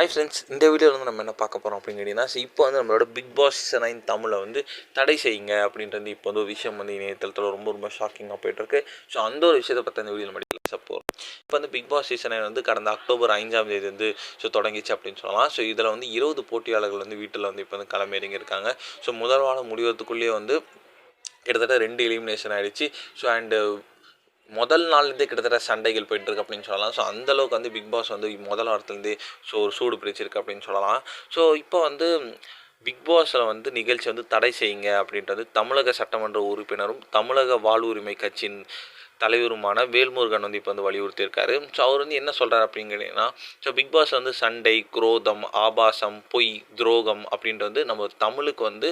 Hi friends, இந்த வீடியோவில் வந்து நம்ம என்ன பார்க்க போகிறோம் அப்படின்னு கேட்டிங்கன்னா, இப்போ வந்து நம்மளோட பிக் பாஸ் சீசன் 9 தமிழை வந்து தடை செய்யுங்க அப்படின்றது இப்போ வந்து ஒரு விஷயம் வந்து இணையதளத்தில் ரொம்ப ரொம்ப ஷாக்கிங்காக போயிட்டுருக்கு. ஸோ அந்த ஒரு விஷயத்தை பற்றி அந்த வீடியோ நம்ம டிஸ்கஸ் போகிறோம். இப்போ வந்து பிக் பாஸ் சீசன் 9 வந்து கடந்த அக்டோபர் 5ஆம் தேதி வந்து தொடங்கிச்சு அப்படின்னு சொல்லலாம். ஸோ இதில் வந்து 20 போட்டியாளர்கள் வந்து வீட்டில் வந்து இப்போ வந்து களமிறங்கி இருக்காங்க. ஸோ முதல் வாரம் முடிவதுக்குள்ளேயே வந்து கிட்டத்தட்ட 2 எலிமினேஷன் ஆகிடுச்சு. ஸோ அண்டு முதல் நாள்லேருந்தே கிட்டத்தட்ட சண்டைகள் போயிட்டுருக்கு அப்படின்னு சொல்லலாம். ஸோ அந்தளவுக்கு வந்து பிக் பாஸ் வந்து முதல் வாரத்துலேருந்தே ஒரு சூடு பிடிச்சிருக்கு அப்படின்னு சொல்லலாம். ஸோ இப்போ வந்து பிக் பாஸில் வந்து நிகழ்ச்சி வந்து தடை செய்யுங்க அப்படின்றது தமிழக சட்டமன்ற உறுப்பினரும் தமிழக வாழ்வுரிமை கட்சியின் தலைவருமான வேல்முருகன் வந்து இப்போ வந்து வலியுறுத்தியிருக்காரு. ஸோ அவர் வந்து என்ன சொல்கிறார் அப்படிங்கன்னா, ஸோ பிக் பாஸ் வந்து சண்டை, குரோதம், ஆபாசம், பொய், துரோகம் அப்படின்ட்டு வந்து நம்ம தமிழுக்கு வந்து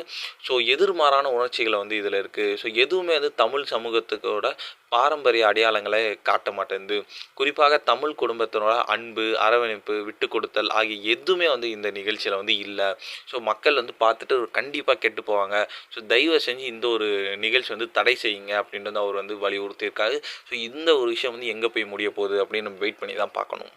எதிர்மாறான உணர்ச்சிகளை வந்து இதில் இருக்குது. ஸோ எதுவுமே வந்து தமிழ் சமூகத்துக்கோட பாரம்பரிய அடையாளங்களை காட்ட மாட்டேங்குது. குறிப்பாக தமிழ் குடும்பத்தினோட அன்பு, அரவணைப்பு, விட்டு கொடுத்தல் ஆகிய எதுவுமே வந்து இந்த நிகழ்ச்சியில் வந்து இல்லை. ஸோ மக்கள் வந்து பார்த்துட்டு கண்டிப்பாக கெட்டு போவாங்க. ஸோ தயவு செஞ்சு இந்த ஒரு நிகழ்ச்சி வந்து தடை செய்யுங்க அப்படின்றது அவர் வந்து வலியுறுத்தியிருக்காரு. ஸோ இந்த ஒரு விஷயம் வந்து எங்கே போய் முடிய போகுது அப்படின்னு நம்ம வெயிட் பண்ணி தான் பார்க்கணும்.